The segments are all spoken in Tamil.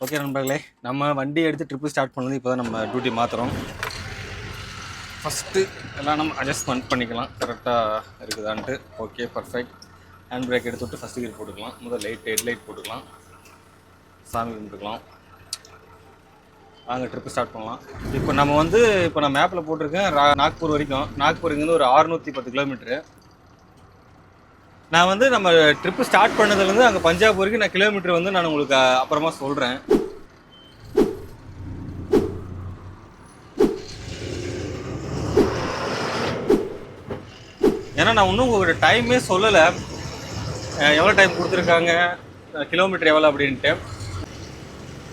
ஓகே நண்பர்களே, நம்ம வண்டி எடுத்து ட்ரிப்பு ஸ்டார்ட் பண்ணது இப்போ தான் நம்ம டியூட்டி மாற்றுறோம். ஃபஸ்ட்டு எல்லாம் நம்ம அட்ஜஸ்ட்மெண்ட் பண்ணிக்கலாம் கரெக்டாக இருக்குதான்ட்டு. Okay perfect. ஹேண்ட் பிரேக் எடுத்துவிட்டு ஃபஸ்ட்டு கியர் போட்டுக்கலாம். முதல் ஹெட்லைட் போட்டுக்கலாம், சாமி கும்பிட்டுக்கலாம். வாங்க ட்ரிப்பு ஸ்டார்ட் பண்ணலாம். இப்போ நான் மேப்பில் போட்டிருக்கேன் நாக்பூர் வரைக்கும். நாக்பூர் இங்கேருந்து ஒரு 610 கிலோமீட்ரு. நான் நம்ம ட்ரிப்பு ஸ்டார்ட் பண்ணதுலேருந்து அங்கே பஞ்சாப் வரைக்கும் நான் கிலோமீட்டர் நான் உங்களுக்கு அப்புறமா சொல்கிறேன். ஏன்னா நான் இன்னும் உங்களோட டைமே சொல்லலை, எவ்வளோ டைம் கொடுத்துருக்காங்க, கிலோமீட்டர் எவ்வளோ அப்படின்ட்டு.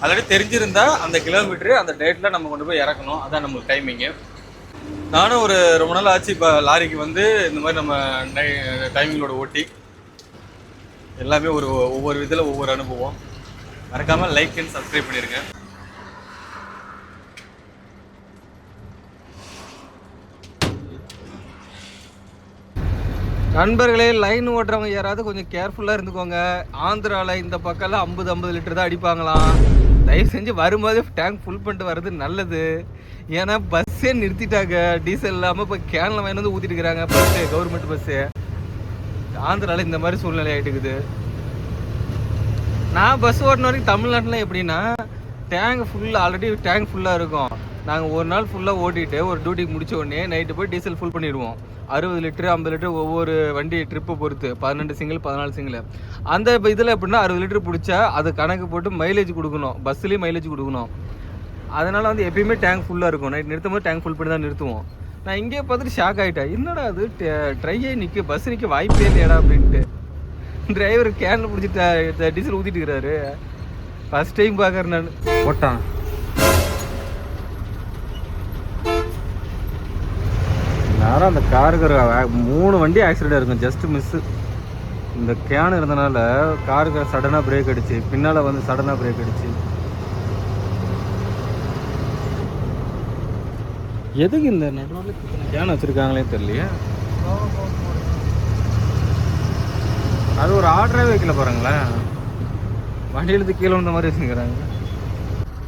ஆல்ரெடி தெரிஞ்சிருந்தா அந்த கிலோமீட்டரு அந்த டேட்டில் நம்ம கொண்டு போய் இறக்கணும். அதான் நம்மளுக்கு டைமிங்கு. நானும் ரொம்ப நாள் ஆச்சு இப்போ லாரிக்கு இந்த மாதிரி நம்ம டைமிங்களோட ஓட்டி எல்லாமே ஒவ்வொரு விதத்தில் ஒவ்வொரு அனுபவம். மறக்காமல் லைக் அண்ட் சப்ஸ்கிரைப் பண்ணிடுங்க. நண்பர்களே, லைன் ஓட்டுறவங்க யாராவது கொஞ்சம் கேர்ஃபுல்லாக இருந்துக்கோங்க. ஆந்திராவில் இந்த பக்கம்லாம் 50 லிட்டர் தான் அடிப்பாங்களாம். தயவு செஞ்சு வரும்போது டேங்க் ஃபுல் பண்ணிட்டு வர்றது நல்லது. ஏன்னா பஸ்ஸே நிறுத்திட்டாங்க, டீசல் இல்லாமல் இப்போ கேனில் வாங்கி வந்து ஊற்றிட்டு இருக்கிறாங்க பஸ்ஸு, கவர்மெண்ட் பஸ்ஸு. ஆந்திராவில் இந்த மாதிரி சூழ்நிலை ஆகிட்டுக்குது. நான் பஸ் ஓட்டின வரைக்கும் தமிழ்நாட்டில் எப்படின்னா ஆல்ரெடி டேங்க் ஃபுல்லாக இருக்கும். நாங்கள் ஒரு நாள் ஃபுல்லாக ஓட்டிட்டு ஒரு டியூட்டிக்கு முடிச்ச உடனே நைட்டு போய் டீசல் ஃபுல் பண்ணிடுவோம். 60 லிட்டரு 50 லிட்டர் ஒவ்வொரு வண்டி ட்ரிப்பை பொறுத்து, 12 சிங்கிள் 14 சிங்கிள். அந்த இதில் எப்படின்னா 60 லிட்டர் பிடிச்சா அது கணக்கு போட்டு மைலேஜ் கொடுக்கணும், பஸ்ஸுலேயும் மைலேஜ் கொடுக்கணும். அதனால் எப்பயுமே டேங்க் ஃபுல்லாக இருக்கும். நைட் நிறுத்தும் போது டேங்க் ஃபுல் பண்ணி தான் நிறுத்துவோம். நான் இங்கே பார்த்துட்டு ஷாக் ஆகிட்டேன், என்னடா அது ட்ரையே பஸ் நிற்க வாய்ப்பே இல்லையடா அப்படின்ட்டு. டிரைவர் கேனில் பிடிச்சிட்டு டீசல் ஊற்றிட்டு இருக்கிறாரு. ஃபஸ்ட் டைம் பார்க்குறேன் நான். ஓட்டான் யாரும் அந்த காருக்கு 3 வண்டி ஆக்சிடென்ட் இருக்கும், ஜஸ்ட் மிஸ்ஸு. இந்த கேன் இருந்தனால காருக்கு சடனாக பிரேக் அடிச்சு, பின்னால் சடனாக பிரேக் அடிச்சு. எதுக்கு இந்த நடுவில் கேன் வச்சுருக்காங்களே தெரியலையே. அது ஒரு ஆர்டரே வைக்கல பாருங்களேன். வண்டி எழுத்து கீழே வந்த மாதிரி வச்சுக்கிறாங்க.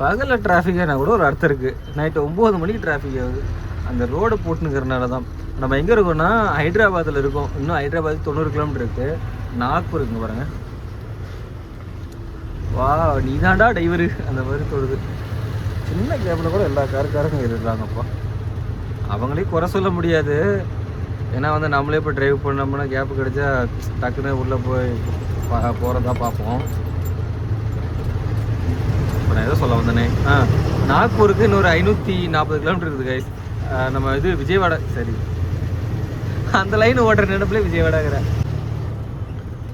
பகலில் டிராஃபிக்காக கூட ஒரு அர்த்தம் இருக்குது. நைட்டு 9 மணிக்கு டிராஃபிக் ஆகுது. அந்த ரோடை போட்டுனுக்கிறனால தான். நம்ம எங்கே இருக்கோம்னா ஹைதராபாத்தில் இருக்கோம். இன்னும் ஹைதராபாத் 90 கிலோமீட்டர் இருக்குது. நாக்பூர் இருக்குங்க பாருங்கள். வா நீ தாண்டா டிரைவரு அந்த மாதிரி தொடுது. சின்ன கேப்பில் கூட எல்லா காருக்காரங்க இருக்காங்கப்பா. அவங்களையும் குறை சொல்ல முடியாது. ஏன்னா நம்மளே இப்போ டிரைவ் பண்ணோம்னா கேப்பு கிடைச்சா டக்குன்னு உள்ளே போய் போகிறதா பார்ப்போம். இப்போ நான் எதோ சொல்ல வந்தேனே, நாக்பூருக்கு இன்னொரு 540 கிலோமீட்டர் இருக்குது கைஸ். நம்ம விஜயவாடா, சரி அந்த லைன் ஓட்டுற நினைப்புல விஜயவாடாங்கிற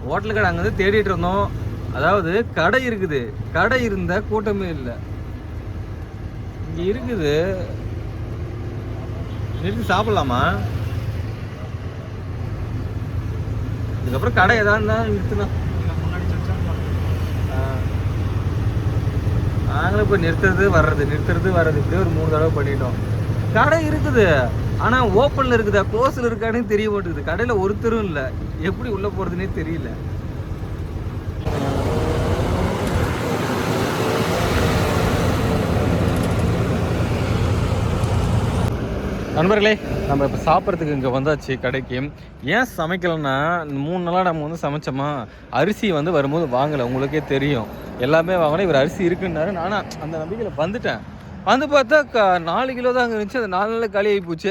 ஹோட்டல் கடை அங்கே தேடிட்டு இருந்தோம். அதாவது கடை இருக்குது, கடை இருந்தா கூட்டமே இல்லை. இங்கே இருக்குது, நிறுத்தி சாப்பிடலாமா? இதுக்கப்புறம் கடை எதாவது நிறுத்தினா நாங்களும் இப்போ நிறுத்துறது வர்றது இப்படியே ஒரு 3 தடவை பண்ணிட்டோம். கடை இருக்குது, ஆனால் ஓப்பனில் இருக்குதா க்ளோஸில் இருக்கானே தெரிய மாட்டேங்குது. கடையில் ஒருத்தரும் இல்லை, எப்படி உள்ளே போகிறதுனே தெரியல. நண்பர்களே, நம்ம இப்போ சாப்பிட்றதுக்கு இங்கே வந்தாச்சு கடைக்கு. ஏன் சமைக்கலைன்னா 3 நாளாக நம்ம சமைச்சோமா, அரிசி வரும்போது வாங்கலை. உங்களுக்கே தெரியும், எல்லாமே வாங்கினா இவர் அரிசி இருக்குன்னாரு. நானும் அந்த நம்பிக்கையில் வந்துட்டேன். பார்த்தா 4 கிலோ தான் அங்கே இருந்துச்சு. அந்த 4 நாளில் காலி ஆகி போச்சு.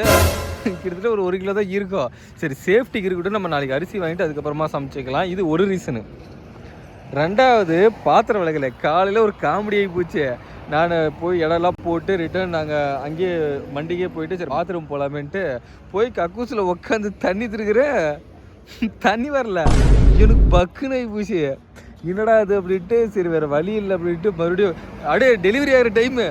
கிட்டத்தட்ட ஒரு 1 கிலோ தான் இருக்கும். சரி சேஃப்டிக்கு இருக்கட்டும், நம்ம நாளைக்கு அரிசி வாங்கிட்டு அதுக்கப்புறமா சமைச்சிக்கலாம். இது ஒரு ரீசனு. 2வது பாத்திரம் விளக்கலை. காலையில் ஒரு காமெடி ஆகி போச்சு. நான் போய் இடம்லாம் போட்டு ரிட்டர்ன் நாங்கள் அங்கேயே மண்டிக்கே போயிட்டு சரி பாத்ரூம் போகலாமேன்ட்டு போய் கக்கூசில் உட்காந்து தண்ணி திருக்கிறேன். தண்ணி வரல. எனக்கு பக்குன்னு ஆகி போச்சு. என்னடா அது அப்படின்ட்டு சரி வேறு வழி இல்லை அப்படின்ட்டு மறுபடியும் அப்படியே டெலிவரி ஆகிற டைமு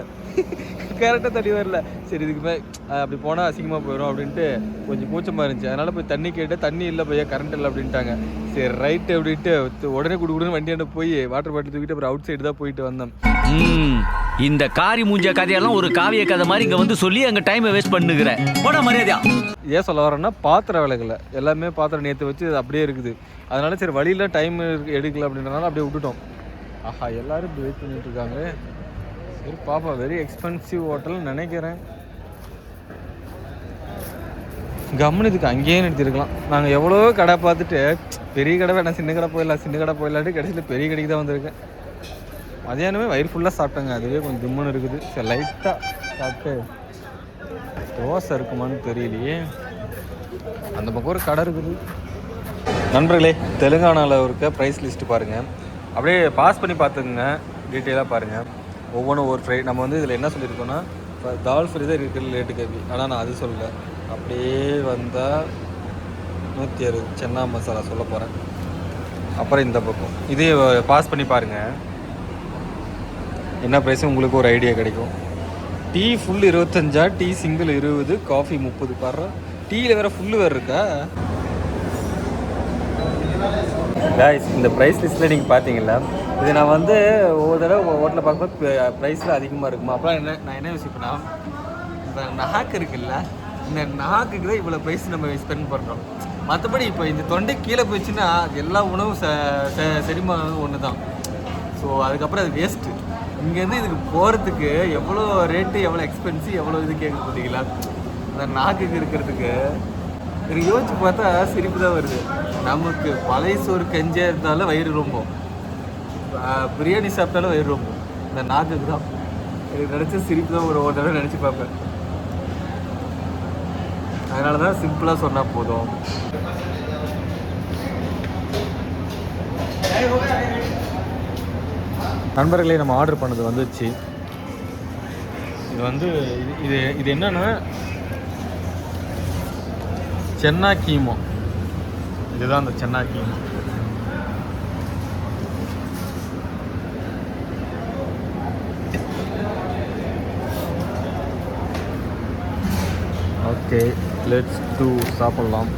கரெக்டாக தண்ணி வரல. சரி இதுக்கு அப்படி போனால் அசிங்கமாக போயிடும் அப்படின்ட்டு கொஞ்சம் கூச்சமாக இருந்துச்சு. அதனால் போய் தண்ணி கேட்டு தண்ணி இல்லை பையா கரண்ட் இல்லை அப்படின்ட்டாங்க. சரி ரைட்டு அப்படின்ட்டு உடனே கொடுக்குன்னு வண்டியாண்ட போய் வாட்டர் பாட்டில் தூக்கிட்டு அப்புறம் அவுட் சைடு தான் போயிட்டு வந்தோம். இந்த காரி மூஞ்ச கதையெல்லாம் ஒரு காவிய கதை மாதிரி இங்கே சொல்லி அங்கே டைமை வேஸ்ட் பண்ணுகிறேன். போட மரியாதையா ஏன் சொல்ல வரேன்னா பாத்திரம் விளக்கலை. எல்லாமே பாத்திரம் நேற்று வச்சு அப்படியே இருக்குது. அதனால சரி வழியில் டைம் எடுக்கல அப்படின்றனால அப்படியே விட்டுட்டோம். ஆஹா எல்லாரும் இப்படி வெயிட் பண்ணிட்டு இருக்காங்க. சரி பாப்பா, வெரி எக்ஸ்பென்சிவ் ஹோட்டல்னு நினைக்கிறேன். கம்முன்னு இதுக்கு அங்கேயே நிறுத்திருக்கலாம். நாங்கள் எவ்வளோ கடை பார்த்துட்டு பெரிய கடை வேணாம், சின்ன கடை போயிடலாம், சின்ன கடை போயிடலாட்டு கடைசியில் பெரிய கடைக்கு தான் வந்திருக்கேன். மதியானமே வயிறு ஃபுல்லாக சாப்பிட்டேங்க, அதுவே கொஞ்சம் திம்முன்னு இருக்குது. சரி லைட்டாக சாப்பிட்டு தோசை இருக்குமான்னு தெரியலையே. அந்த பக்கம் ஒரு கடை இருக்குது. நண்பர்களே, தெலுங்கானாவில் இருக்க ப்ரைஸ் லிஸ்ட்டு பாருங்கள், அப்படியே பாஸ் பண்ணி பார்த்துக்குங்க, டீட்டெயிலாக பாருங்கள். ஒவ்வொன்றும் ஒவ்வொரு ஃப்ரை. நம்ம வந்து இதில் என்ன சொல்லியிருக்கோன்னா இப்போ தால் ஃப்ரை தான் இருக்கிற ரேட்டு கம்மி, ஆனால் நான் அது சொல்லலை. அப்படியே வந்தால் 160 சென்னா மசாலா சொல்ல போகிறேன். அப்புறம் இந்த பக்கம் இதே பாஸ் பண்ணி பாருங்கள், என்ன ப்ரைஸும் உங்களுக்கு ஒரு ஐடியா கிடைக்கும். Tea full 25, tea single 20, coffee 30. பாரு, டீயில் வேறு ஃபுல்லு வேறு இருக்கா. கைஸ், இந்த ப்ரைஸ் லிஸ்ட்டில் நீங்கள் பார்த்தீங்களா, இது நான் வந்து ஒவ்வொரு தடவை ஹோட்டலில் பார்க்கும்போது ப்ரைஸில் அதிகமாக இருக்குமா. அப்புறம் நான் என்ன யோசிப்பேன்னா, இந்த நாக்கு இருக்குல்ல, இந்த நாக்குக்கு தான் இவ்வளோ ப்ரைஸ் நம்ம ஸ்பெண்ட் பண்ணுறோம். மற்றபடி இப்போ இந்த தொண்டை கீழே போயிடுச்சுன்னா எல்லா உணவும் செரிமானம் ஒன்று தான். ஸோ அதுக்கப்புறம் அது வேஸ்ட்டு. இங்கேருந்து இதுக்கு போகிறதுக்கு எவ்வளோ ரேட்டு, எவ்வளோ எக்ஸ்பென்சிவ், எவ்வளோ இது கேட்க பார்த்தீங்களா. அந்த நாக்குக்கு இருக்கிறதுக்கு எனக்கு யோசிச்சு பார்த்தா சிரிப்பு தான் வருது. நமக்கு பழைய சோறு கஞ்சியாக இருந்தாலும் வயிறு ரொம்ப, பிரியாணி சாப்பிட்டாலும் வயிறு ரொம்ப, இந்த நாக்குக்கு தான். எனக்கு நினச்ச சிரிப்பு தான் ஒரு தடவை நினச்சி பார்ப்பேன். அதனால தான் சிம்பிளாக சொன்னால் போதும். நண்பர்களே, நம்ம ஆர்டர் பண்ணது வந்துச்சு. இது வந்து இது இது என்னன்னா சென்னா கீமோ. இதுதான் அந்த சென்னா கீமோ. ஓகே, லெட்ஸ் டூ சாப்பிட்லாம்.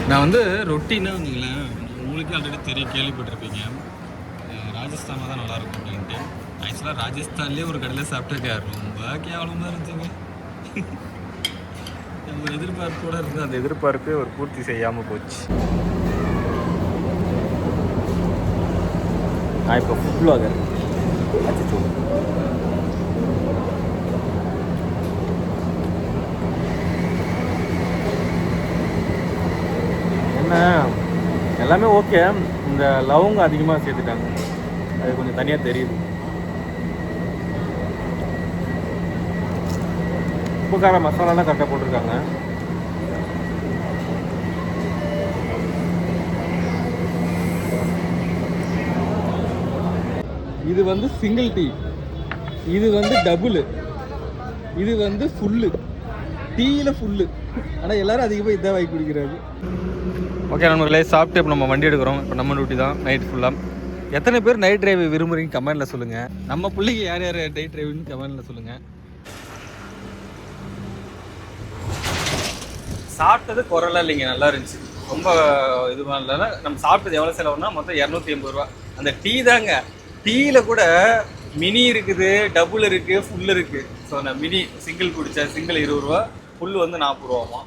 நான் வந்து ரொட்டின்னா வந்துங்களேன், உங்களுக்கு ஆல்ரெடி தெரியும், கேள்விப்பட்டிருப்பீங்க, ராஜஸ்தானில் தான் நல்லாயிருக்கும் அப்படின்ட்டு. ஆக்சுவலாக ராஜஸ்தான்லேயே ஒரு கடையில் சாப்பிட்டுருக்காரு, ரொம்ப கேவலமாக இருந்துச்சுங்க. ஒரு எதிர்பார்ப்போடு இருந்து அந்த எதிர்பார்ப்பே ஒரு பூர்த்தி செய்யாமல் போச்சு. நான் இப்போ ஃபுட் ப்ளாகர். அச்சோ, என்ன எல்லாமே ஓகே, இந்த லவங்கம் அதிகமாக சேர்த்துட்டாங்க, அது கொஞ்சம் தனியாக தெரியுது. உப்பு கார மசாலாலாம் கரெக்டாக போட்டிருக்காங்க. இது வந்து சிங்கிள் டீ, இது வந்து டபுள், இது வந்து ஃபுல்லு. டீயில் ஃபுல்லு, ஆனால் எல்லோரும் அதிகமாக இதான் வாங்கி குடிக்கிறாங்க. ஓகே நண்பர்களே, சாப்பிட்டு இப்போ நம்ம வண்டி எடுக்கிறோம். இப்போ நம்ம டியூட்டி தான் நைட் ஃபுல்லாக. எத்தனை பேர் நைட் டிரைவ் விரும்புகிறீங்க கமெண்டில் சொல்லுங்கள். நம்ம பிள்ளைக்கு யார் யார் நைட் டிரைவ்னு கமெண்டில் சொல்லுங்கள். சாப்பிட்டது குறைலாம் இல்லைங்க, நல்லா இருந்துச்சு. ரொம்ப இதுவாக இல்லைன்னா நம்ம சாப்பிட்டது எவ்வளோ செலவுனா மொத்தம் 280 ரூபா. அந்த டீ தாங்க, டீயில் கூட மினி இருக்குது, டபுள் இருக்குது, ஃபுல் இருக்குது. ஸோ நான் மினி சிங்கிள் குடித்தேன், சிங்கிள் 20 ரூபா, ஃபுல் வந்து 40 ரூபாமா.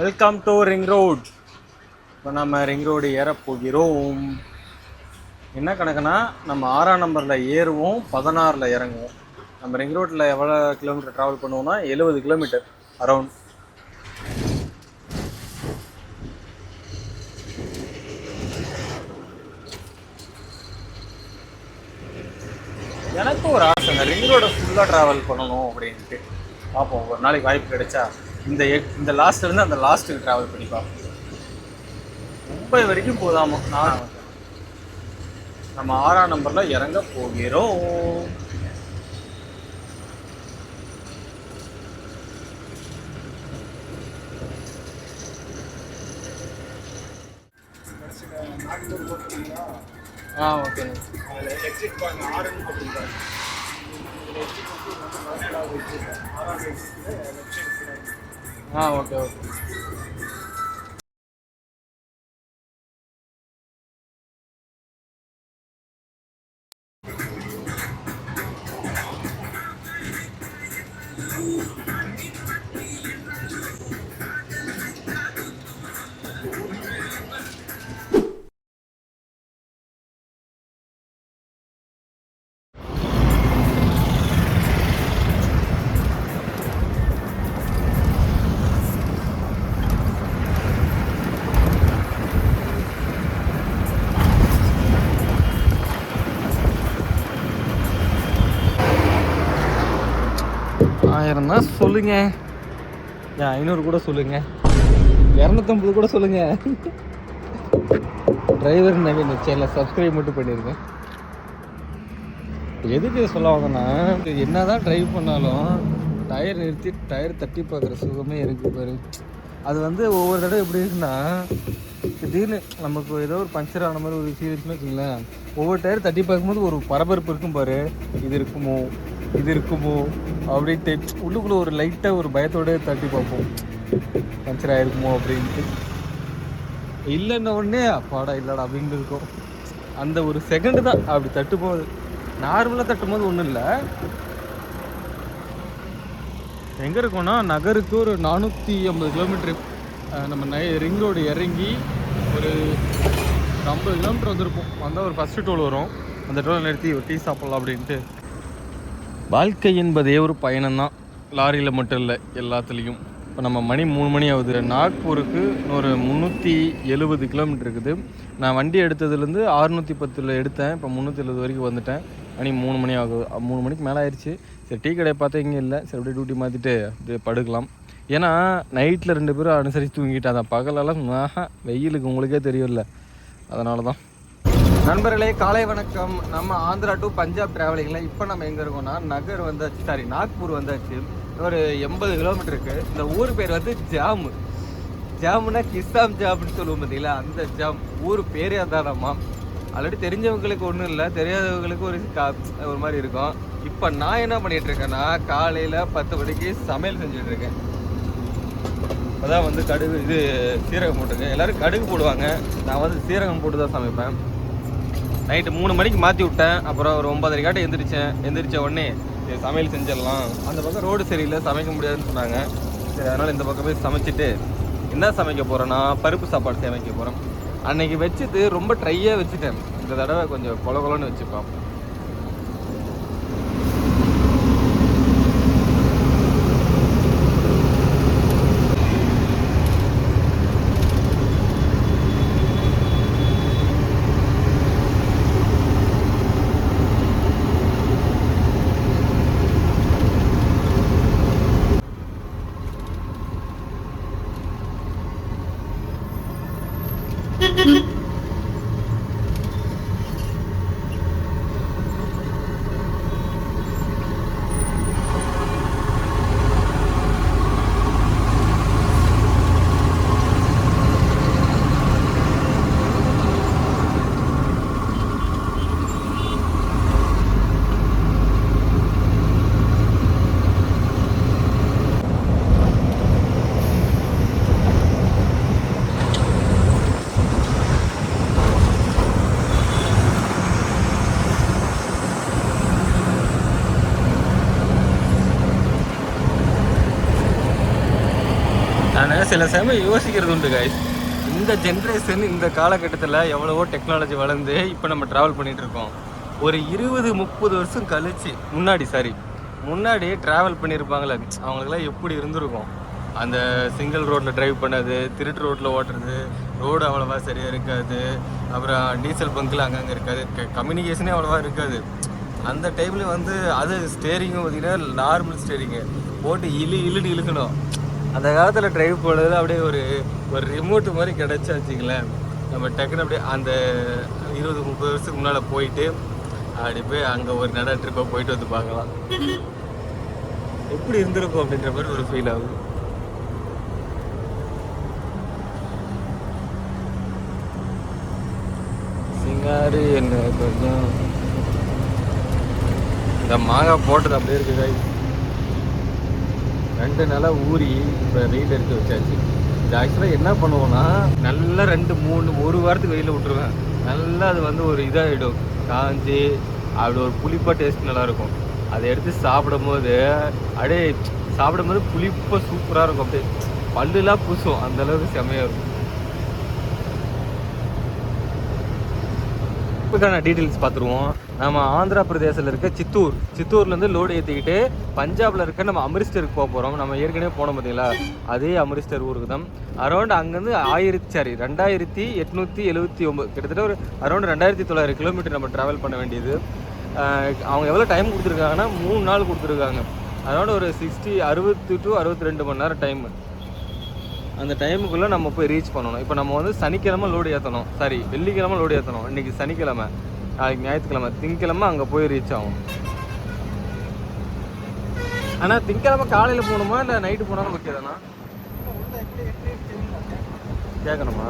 Welcome to ring road. இப்போ நம்ம ரிங் ரோடு ஏற போகிறோம். என்ன கணக்குனா, நம்ம 6ஆம் நம்பரில் ஏறுவோம், 16ல் இறங்குவோம். நம்ம ரிங் ரோட்டில் எவ்வளோ கிலோமீட்டர் ட்ராவல் பண்ணுவோம்னா 70 கிலோமீட்டர் அரௌண்ட். எனக்கும் ஒரு ஆசைங்க, ரிங் ரோடை ஃபுல்லாக ட்ராவல் பண்ணணும் அப்படின்ட்டு. பார்ப்போம், ஒரு நாளைக்கு வாய்ப்பு கிடைச்சா இந்த லாஸ்ட்லேருந்து அந்த லாஸ்ட்டுக்கு ட்ராவல் பண்ணி பார்ப்போம். மும்பை வரைக்கும் போதாமா. நம்ம 6ஆம் நம்பரில் இறங்க போகிறோம். ஓகே. Okay okay. 1000 தான் சொல்லுங்க, 500 கூட சொல்லுங்க, 250 கூட சொல்லுங்க. டிரைவர் நவீன் சேனல் சப்ஸ்கிரைப் மட்டும் பண்ணிருங்க. எதுக்கு சொல்ல வந்தேன்னா, என்னதான் டிரைவ் பண்ணாலும் டயர் நிறுத்தி டயர் தட்டி பார்க்குற சுகமே இருக்கு பாரு. அது வந்து ஒவ்வொரு தடவை எப்படி இருக்குன்னா, திடீர்னு நமக்கு ஏதோ ஒரு பஞ்சர் ஆன மாதிரி ஒரு ஃபீலிங்ஸ்னு வச்சுங்களேன், ஒவ்வொரு டயர் தட்டி பார்க்கும்போது ஒரு பரபரப்பு இருக்கும் பாரு. இது இருக்குமோ இது இருக்குமோ அப்படின்ட்டு உள்ளுக்குள்ளே ஒரு லைட்டாக ஒரு பயத்தோடு தட்டி பார்ப்போம், பஞ்சர் ஆகிருக்குமோ அப்படின்ட்டு. இல்லைன்ன உடனே அப்பாடா இல்லைடா அப்படின்னு இருக்கும். அந்த ஒரு செகண்டு தான் அப்படி தட்டும்போது. நார்மலாக தட்டும்போது ஒன்றும் இல்லை. எங்கே இருக்கோன்னா, நகருக்கு ஒரு 450 கிலோமீட்ரு. நம்ம ரிங் ரோடு இறங்கி ஒரு 50 கிலோமீட்டர் வந்திருப்போம். வந்தால் ஒரு ஃபஸ்ட்டு டோல் வரும், அந்த டோலை நிறுத்தி ஒரு டீ சாப்பிட்லாம் அப்படின்ட்டு. வாழ்க்கை என்பதே ஒரு பயணம்தான், லாரியில் மட்டும் இல்லை, எல்லாத்துலேயும். இப்போ நம்ம மணி 3 மணி ஆகுது. நாக்பூருக்கு இன்னொரு 370 கிலோமீட்டர் இருக்குது. நான் வண்டி எடுத்ததுலேருந்து 610 எடுத்தேன், இப்போ 370 வரைக்கும் வந்துட்டேன். மணி 3 மணி ஆகுது, 3 மணிக்கு மேலே ஆயிடுச்சு. சரி, டீ கடையை பார்த்தா இங்கே இல்லை. சரி, அப்படியே டியூட்டி மாற்றிட்டு அப்படியே படுக்கலாம். ஏன்னா நைட்டில் 2 பேரும் அனுசரித்து தூங்கிட்டேன். அதான் பகலெல்லாம் வெயிலுக்கு உங்களுக்கே தெரியும்ல, அதனால தான். நண்பர்களே, காலை வணக்கம். நம்ம ஆந்திரா டு பஞ்சாப் ட்ராவலிங்கில் இப்போ நம்ம எங்கே இருக்கோம்னா, நகர் வந்தாச்சு, சாரி நாக்பூர் வந்தாச்சு. ஒரு 80 கிலோமீட்டருக்கு. இந்த ஊர் பேர் வந்து ஜாமு. ஜாமுன்னா கிஸ்ஸாம் ஜாம்னு சொல்லுவோம் பார்த்தீங்களா, அந்த ஜாம். ஊர் பேரே அதானம்மா. ஆல்ரெடி தெரிஞ்சவங்களுக்கு ஒன்றும் இல்லை, தெரியாதவங்களுக்கு ஒரு மாதிரி இருக்கும். இப்போ நான் என்ன பண்ணிகிட்டு இருக்கேன்னா, காலையில் 10 மணிக்கு சமையல் செஞ்சுட்டு இருக்கேன். அதான் வந்து கடுகு இது சீரகம் போட்டுருக்கேன். எல்லோரும் கடுகு போடுவாங்க, நான் வந்து சீரகம் போட்டு தான் சமைப்பேன். நைட்டு 3 மணிக்கு மாற்றி விட்டேன். அப்புறம் ஒரு 9:30 எந்திரிச்ச உடனே சமையல் செஞ்சிடலாம். அந்த பக்கம் ரோடு சரியில்லை, சமைக்க முடியாதுன்னு சொன்னாங்க. சரி, அதனால் இந்த பக்கம் போய் சமைச்சிட்டு என்ன சமைக்க போகிறேன்னா, பருப்பு சாப்பாடு சமைக்க போகிறேன். அன்னைக்கு வச்சுட்டு ரொம்ப ட்ரையாக வச்சுட்டேன். இந்த தடவை கொஞ்சம் கொலன்னு வச்சுப்போம். நான் சில சமயம் யோசிக்கிறது உண்டு guys. இந்த ஜென்ரேஷன், இந்த காலகட்டத்தில் எவ்வளவோ டெக்னாலஜி வளர்ந்து இப்போ நம்ம ட்ராவல் பண்ணிகிட்டு இருக்கோம். ஒரு 20-30 வருஷம் கழிச்சு முன்னாடி ட்ராவல் பண்ணியிருப்பாங்களே, அவங்களுக்கெல்லாம் எப்படி இருந்திருக்கும். அந்த சிங்கிள் ரோட்டில் ட்ரைவ் பண்ணது, திருட்டு ரோட்டில் ஓட்டுறது, ரோடு அவ்வளோவா சரியாக இருக்காது, அப்புறம் டீசல் பங்க்கில் அங்கங்கே இருக்காது, கம்யூனிகேஷனே அவ்வளோவா இருக்காது. அந்த டைமில் வந்து அது ஸ்டேரிங்கும் பார்த்திங்கன்னா நார்மல் ஸ்டேரிங்கு போட்டு இழுன்னு இழுக்கணும். அந்த காலத்தில் ட்ரைவ் போனதில் அப்படியே ஒரு ரிமோட்டு மாதிரி கிடச்சா வச்சுங்களேன், நம்ம டக்குன்னு அப்படியே அந்த 20-30 வருஷத்துக்கு முன்னால் போயிட்டு அப்படி போய் அங்கே ஒரு நட ட்ரிப்பாக போயிட்டு வந்து பார்க்கலாம். எப்படி இருந்திருக்கும் அப்படின்ற மாதிரி ஒரு ஃபீல் ஆகுது. சிங்காரி என்ன கொஞ்சம் இந்த மாங்காய் போட்டது அப்படியே இருக்குது. 2 நாளாக ஊறி இப்போ வெயில் எடுத்து வச்சாச்சு. இது ஆக்சுவலாக என்ன பண்ணுவோன்னா, நல்லா 2-3 வாரத்துக்கு வெயிலில் விட்டுருவேன். நல்லா அது வந்து ஒரு இதாகிடும், காஞ்சி அப்படி ஒரு புளிப்பாக டேஸ்ட் நல்லாயிருக்கும். அதை எடுத்து சாப்பிடும் போது அப்படியே சாப்பிடும்போது புளிப்பாக சூப்பராக இருக்கும், அப்படியே பல்லுலாம் பூசும், அந்த அளவுக்கு செம்மையாக இருக்கும். இப்போக்கான டீட்டெயில்ஸ் பார்த்துருவோம். நம்ம ஆந்திரா பிரதேசில் இருக்க சித்தூர்லேருந்து லோடு ஏற்றிக்கிட்டு பஞ்சாபில் இருக்க நம்ம அமிர்தசருக்கு போக போகிறோம். நம்ம ஏற்கனவே போனோம் பார்த்தீங்களா, அதே அமிர்தசர் ஊருக்கு தான். அரௌண்ட் அங்கேருந்து 2879, கிட்டத்தட்ட ஒரு அரௌண்ட் 2900 கிலோமீட்டர் நம்ம ட்ராவல் பண்ண வேண்டியது. அவங்க எவ்வளோ டைம் கொடுத்துருக்காங்கன்னா 3 நாள் கொடுத்துருக்காங்க. அரௌண்ட் ஒரு 60 to 62 மணி நேரம் டைம். அந்த டைமுக்குள்ளே நம்ம போய் ரீச் பண்ணணும். இப்போ நம்ம வந்து சனிக்கிழமை லோடு ஏற்றணும், வெள்ளிக்கிழமை லோடு ஏற்றணும். இன்றைக்கி சனிக்கிழமை, நாளைக்கு ஞாயிற்றுக்கிழமை, திங்கக்கிழமை அங்கே போய் ரீச் ஆகும். ஆனால் திங்கக்கிழமை காலையில் போகணுமா இல்லை நைட்டு போனாலும் ஓகே தானா? கேட்கணுமா?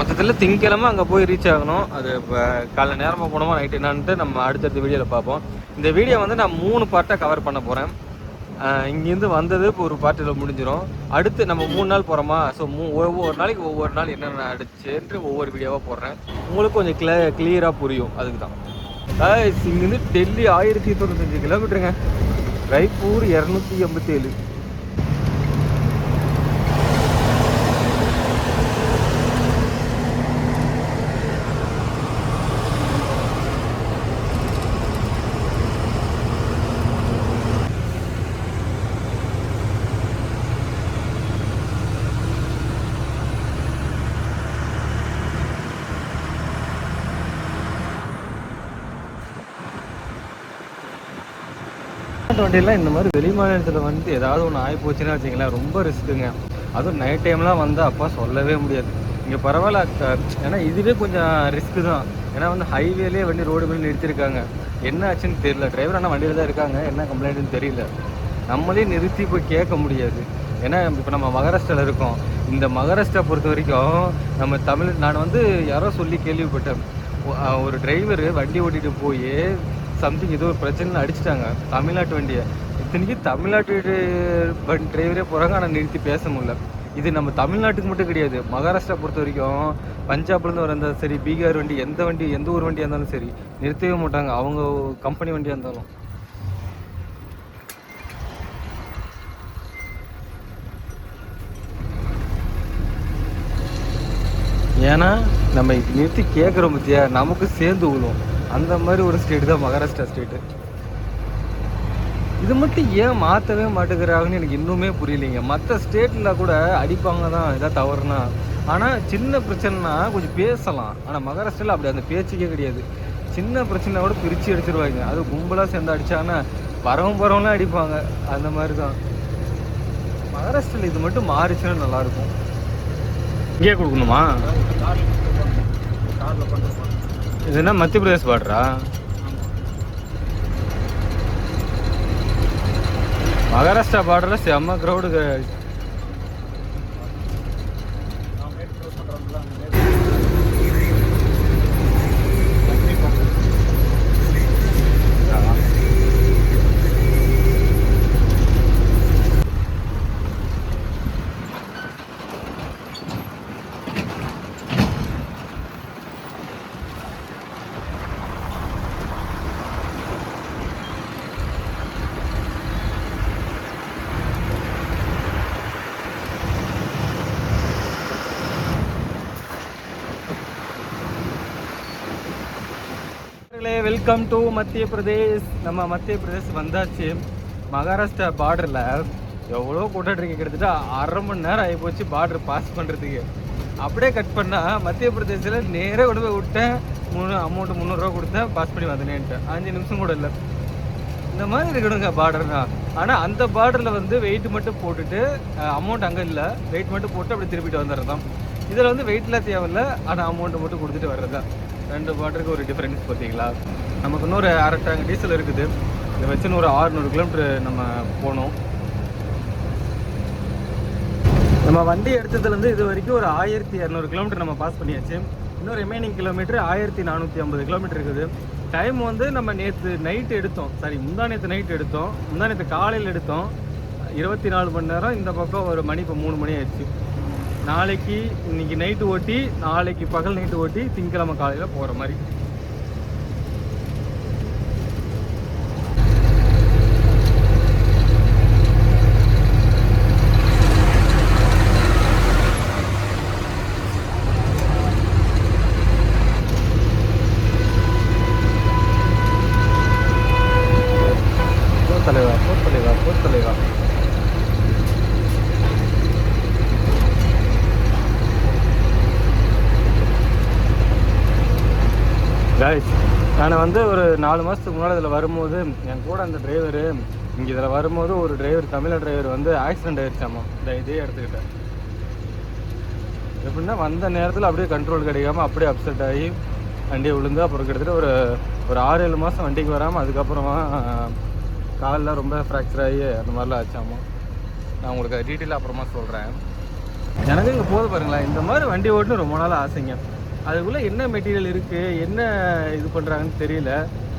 மொத்தத்தில் திங்கக்கிழமை அங்கே போய் ரீச் ஆகணும். அது இப்போ காலைல நேரமாக போனோமா நைட்டு என்னான்ட்டு நம்ம அடுத்தடுத்த வீடியோவில் பார்ப்போம். இந்த வீடியோ வந்து நான் 3 பார்ட்டாக கவர் பண்ண போகிறேன். இங்கேருந்து வந்தது இப்போ ஒரு பார்ட்டில் முடிஞ்சிடும். அடுத்து நம்ம 3 நாள் போகிறோமா, ஸோ ஒவ்வொரு நாளைக்கு ஒவ்வொரு நாள் என்னென்ன அடிச்சுட்டு ஒவ்வொரு வீடியோவாக போடுறேன். உங்களுக்கு கொஞ்சம் கிளியராக புரியும். அதுக்கு தான் இங்கேருந்து டெல்லி 1095 கிலோமீட்டருங்க, ராய்ப்பூர் 287. வண்டியெல்லாம் இந்த மாதிரி வெளி மாநிலத்தில் வந்து ஏதாவது ஒன்று ஆகி போச்சுன்னா வச்சிங்களேன், ரொம்ப ரிஸ்க்குங்க. அதுவும் நைட் டைம்லாம் வந்தால் அப்பா சொல்லவே முடியாது. இங்கே பரவாயில்ல, ஏன்னா இதுவே கொஞ்சம் ரிஸ்க்கு தான். ஏன்னா வந்து ஹைவேலேயே வண்டி ரோடு மேலே நிறுத்திருக்காங்க. என்ன ஆச்சுன்னு தெரியல. டிரைவர் ஆனால் வண்டியில் தான் இருக்காங்க, என்ன கம்ப்ளைண்ட்டுன்னு தெரியல. நம்மளே நிறுத்தி போய் கேட்க முடியாது. ஏன்னா இப்போ நம்ம மகாராஷ்டிராவில் இருக்கோம். இந்த மகாராஷ்டிரா பொறுத்த வரைக்கும் நம்ம நான் வந்து யாரோ சொல்லி கேள்விப்பட்டேன், ஒரு டிரைவர் வண்டி ஓட்டிகிட்டு போய் சம்திங் ஏதோ ஒரு பிரச்சனை அடிச்சிட்டாங்க தமிழ்நாட்டு வண்டியை. இத்தனைக்கு தமிழ்நாட்டு டிரைவரே போகிறாங்க, ஆனால் நிறுத்தி பேச முடியல. இது நம்ம தமிழ்நாட்டுக்கு மட்டும் கிடையாது, மகாராஷ்டிரா பொறுத்த வரைக்கும் பஞ்சாப்லேருந்து வர சரி, பீகார் வண்டி, எந்த ஒரு வண்டியாக இருந்தாலும் சரி நிறுத்தவே மாட்டாங்க, அவங்க கம்பெனி வண்டியாக இருந்தாலும். ஏன்னா நம்ம நிறுத்தி கேட்குறோம் பற்றியா, நமக்கு சேர்ந்து விழும். அந்த மாதிரி ஒரு ஸ்டேட்டு தான் மகாராஷ்டிரா ஸ்டேட்டு. இது மட்டும் ஏன் மாற்றவே மாட்டேங்கிறாங்கன்னு எனக்கு இன்னுமே புரியலைங்க. மற்ற ஸ்டேட்டில் கூட அடிப்பாங்க தான் எதாவது தவறுனா, ஆனால் சின்ன பிரச்சனைனா கொஞ்சம் பேசலாம். ஆனால் மகாராஷ்டிராவில் அப்படி அந்த பேச்சுக்கே கிடையாது. சின்ன பிரச்சனை கூட பிரித்து அடிச்சிருவாங்க. அது கும்பலாக சேர்ந்து அடித்தாங்கன்னா பரவலாம் அடிப்பாங்க. அந்த மாதிரி தான் மகாராஷ்டிராவில். இது மட்டும் மாறிச்சுன்னா நல்லாயிருக்கும். இங்கே கொடுக்கணுமா? இது என்ன மத்திய பிரதேஷ் பார்டரா? மகாராஷ்டிரா பார்டரில் செம்ம க்ரௌடு. வெல்கம் டு மத்திய பிரதேஷ். நம்ம மத்திய பிரதேஷ் வந்தாச்சு. மகாராஷ்டிரா பார்டரில் எவ்வளோ கூட்டம் இருக்கு, கிட்டத்தட்ட 1/2 மணி நேரம் ஆகி போச்சு பார்டர் பாஸ் பண்ணுறதுக்கு. அப்படியே கட் பண்ணால் மத்திய பிரதேசில் நேராக கொண்டு போய் விட்டேன். அமௌண்ட்டு 300 ரூபா கொடுத்தேன், பாஸ் பண்ணி வந்தேன்ட்டு. 5 நிமிஷம் கூட இல்லை. இந்த மாதிரி இருக்கணுங்க பார்டர்னா. ஆனால் அந்த பார்டரில் வந்து வெயிட் மட்டும் போட்டுட்டு, அமௌண்ட் அங்கே இல்லை, வெயிட் மட்டும் போட்டு அப்படி திருப்பிட்டு வந்துடுறது தான். இதில் வந்து வெயிட்லாம் தேவையில்லை, ஆனால் அமௌண்ட்டு மட்டும் கொடுத்துட்டு வர்றது தான். 2 பார்டருக்கு ஒரு டிஃப்ரென்ஸ் பார்த்தீங்களா? நமக்கு இன்னொரு 1/2 டேங்க் டீசல் இருக்குது. இதை வச்சு ஒரு 600 கிலோமீட்டர் நம்ம போகணும். நம்ம வண்டி எடுத்ததுலேருந்து இது வரைக்கும் ஒரு 1200 கிலோமீட்டர் நம்ம பாஸ் பண்ணியாச்சு. இன்னும் ரிமைனிங் கிலோமீட்டர் 1450 கிலோமீட்டர் இருக்குது. டைம் வந்து நம்ம நேற்று நைட்டு எடுத்தோம், முந்தானேற்று நைட்டு எடுத்தோம், முந்தானேற்று காலையில் எடுத்தோம். 24 மணி நேரம். இந்த பக்கம் ஒரு மணி, இப்போ 3 மணி ஆயிடுச்சு. நாளைக்கு இன்னைக்கு நைட்டு ஓட்டி, நாளைக்கு பகல் நைட்டு ஓட்டி, திங்கக்கிழமை காலையில் போகிற மாதிரி. கைஸ் நான் வந்து ஒரு 4 மாதத்துக்கு முன்னாடி இதில் வரும்போது என் கூட அந்த டிரைவரு இங்கே இதில் வரும்போது ஒரு டிரைவர் தமிழ் டிரைவர் வந்து ஆக்சிடென்ட் ஆகிடுச்சாமா இதே எடுத்துக்கிட்டேன். எப்படின்னா வந்த நேரத்தில் அப்படியே கண்ட்ரோல் கிடைக்காம அப்படியே அப்செட் ஆகி வண்டியை விழுந்து அப்புறம் கிட்டத்தட்ட ஒரு 6-7 மாதம் வண்டிக்கு வராமல் அதுக்கப்புறமா காலில் ரொம்ப ஃப்ராக்சர் ஆகி அந்த மாதிரிலாம் ஆச்சாமா. நான் உங்களுக்கு டீட்டெயிலாக அப்புறமா சொல்கிறேன். எனக்கு இங்கே போது பாருங்களேன், இந்த மாதிரி வண்டி ஓட்டுன்னு ரொம்ப நாள் ஆசைங்க. அதுக்குள்ளே என்ன மெட்டீரியல் இருக்குது, என்ன இது பண்ணுறாங்கன்னு தெரியல.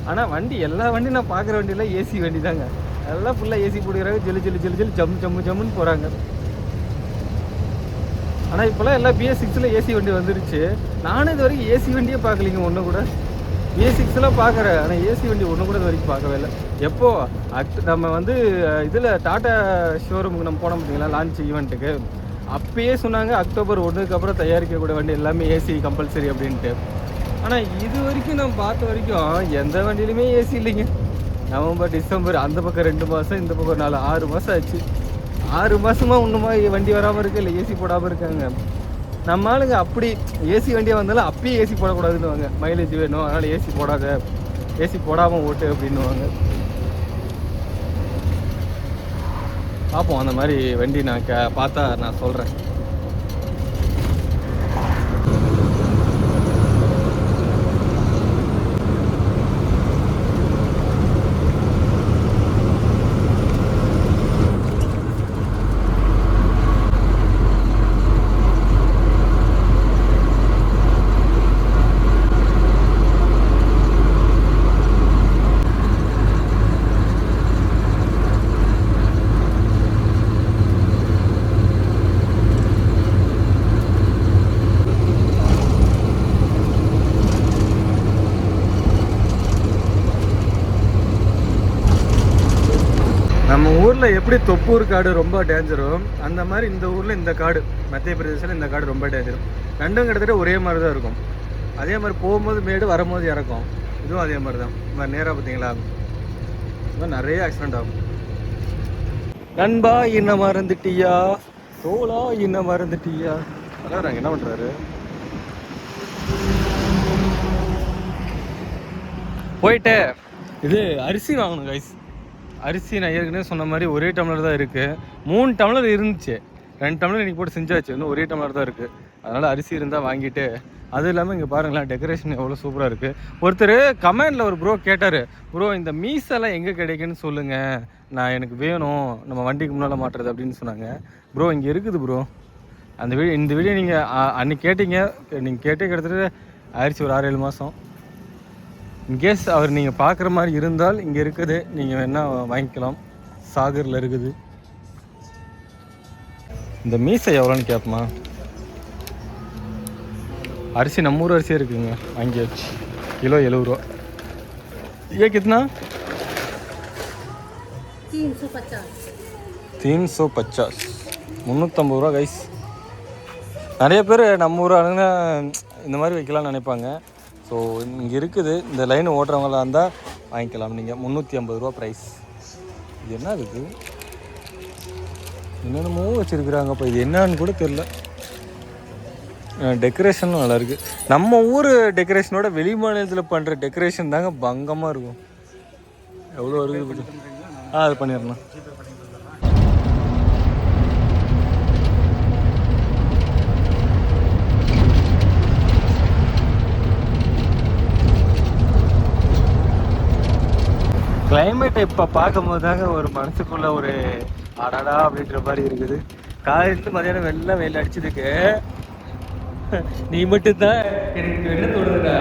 ஆனால் வண்டி எல்லா வண்டியும் நான் பார்க்குற வண்டியில் ஏசி வண்டி தாங்க. எல்லாம் ஃபுல்லாக ஏசி போடுறாங்க, ஜெல்லு ஜம்முன்னு போகிறாங்க. ஆனால் இப்போலாம் எல்லாம் BS6 ஏசி வண்டி வந்துருச்சு. நானும் இது வரைக்கும் ஏசி வண்டியே பார்க்கலிங்க ஒன்று கூட. BS6 பார்க்குறேன், ஆனால் ஏசி வண்டி ஒன்று கூட இது வரைக்கும் பார்க்கவே இல்லை. எப்போது நம்ம வந்து இதில் டாட்டா ஷோரூமுக்கு நம்ம போனோம் பார்த்தீங்களா லான்ச் ஈவெண்ட்டுக்கு, அப்பயே சொன்னாங்க அக்டோபர் 1க்கு அப்புறம் தயாரிக்கக்கூடிய வண்டி எல்லாமே ஏசி கம்பல்சரி அப்படின்ட்டு. ஆனால் இது வரைக்கும் நம்ம பார்த்த வரைக்கும் எந்த வண்டியிலுமே ஏசி இல்லைங்க. நவம்பர் டிசம்பர் அந்த பக்கம் 2 மாதம், இந்த பக்கம் 6 மாதம் ஆச்சு. 6 மாதமாக ஒன்றுமா வண்டி வராமல் இருக்குது, இல்லை ஏசி போடாமல் இருக்காங்க. நம்ம ஆளுங்க அப்படி ஏசி வண்டியாக வந்தாலும் அப்பயே ஏசி போடக்கூடாதுன்னுவாங்க. மைலேஜ் வேணும் அதனால் ஏசி போடாத, ஏசி போடாமல் ஓட்டு அப்படின்னுவாங்க. பார்ப்போம், அந்த மாதிரி வண்டி நான் பார்த்தா நான் சொல்கிறேன். நம்ம ஊரில் எப்படி தொப்பூர் காடு ரொம்ப டேஞ்சரும், அந்த மாதிரி இந்த ஊரில் இந்த காடு, மத்திய பிரதேசத்தில் இந்த காடு ரொம்ப டேஞ்சரும். ரெண்டும் கிட்டத்தட்ட ஒரே மாதிரி தான் இருக்கும். அதே மாதிரி போகும்போது மேடு, வரும்போது இறக்கும். இதுவும் அதே மாதிரி தான். இந்த மாதிரி நேராக பார்த்தீங்களா, இந்த மாதிரி நிறைய ஆக்சிடென்ட் ஆகும். நண்பா என்ன மறந்துட்டியா, தோலா என்ன மறந்துட்டியா. அதான் நாங்கள் என்ன பண்ணுறாரு, போயிட்டு இது அரிசி வாங்கணும் கைஸ். அரிசி நான் ஏற்கனவே சொன்ன மாதிரி ஒரே டம்ளர் தான் இருக்குது. 3 டம்ளர் இருந்துச்சு, 2 டம்ளர் இன்றைக்கி போட்டு செஞ்சாச்சு, இன்னும் ஒரே டம்ளர் தான் இருக்குது. அதனால் அரிசி இருந்தால் வாங்கிட்டு, அது இல்லாமல் இங்கே பாருங்களேன் டெக்கரேஷன் எவ்வளோ சூப்பராக இருக்குது. ஒருத்தர் கமெண்டில் ஒரு ப்ரோ கேட்டார், ப்ரோ இந்த மீசெல்லாம் எங்கே கிடைக்குன்னு சொல்லுங்கள், நான் எனக்கு வேணும் நம்ம வண்டிக்கு முன்னால் மாட்டுறது அப்படின்னு சொன்னாங்க. ப்ரோ இங்கே இருக்குது ப்ரோ. அந்த இந்த வீடியோ நீங்கள் அன்றைக்கி கேட்டீங்க, நீங்கள் கேட்டே கிட்டத்தட்ட ஆயிடுச்சு ஒரு 6-7 மாதம். இன்கேஸ் அவர் நீங்கள் பார்க்குற மாதிரி இருந்தால் இங்கே இருக்குது, நீங்கள் வேணால் வாங்கிக்கலாம். சாகரில் இருக்குது. இந்த மீசை எவ்வளோன்னு கேட்போமா. அரிசி நம்ம ஊர் அரிசியே இருக்குங்க, வாங்கியாச்சு. கிலோ 70 ரூபா. ये कितना 350 350 ரூபா கைஸ். நிறைய பேர் நம்ம ஊர் ஆளுங்க இந்த மாதிரி வைக்கலாம்னு நினைப்பாங்க. ஸோ இங்கே இருக்குது, இந்த லைன் ஓட்டுறவங்களாக இருந்தால் வாங்கிக்கலாம் நீங்கள். 350 ரூபா ப்ரைஸ். இது என்ன இருக்குது, என்னென்னமோ வச்சுருக்குறாங்க. அப்போ இது என்னான்னு கூட தெரில. டெக்கரேஷனும் நல்லாயிருக்கு. நம்ம ஊர் டெக்கரேஷனோட வெளி மாநிலத்தில் பண்ணுற டெக்கரேஷன் தாங்க பங்கமாக இருக்கும். எவ்வளோ இருக்குது. அது பண்ணிடணும். கிளைமேட்டை இப்போ பார்க்கும்போது தாங்க ஒரு மனசுக்குள்ள ஒரு அடடா அப்படின்ற மாதிரி இருக்குது. காலையிலேருந்து மதியானம் வெள்ளம் வெயில் அடிச்சதுக்கு நீ மட்டும்தான் எனக்கு என்ன தோணுதுன்னா,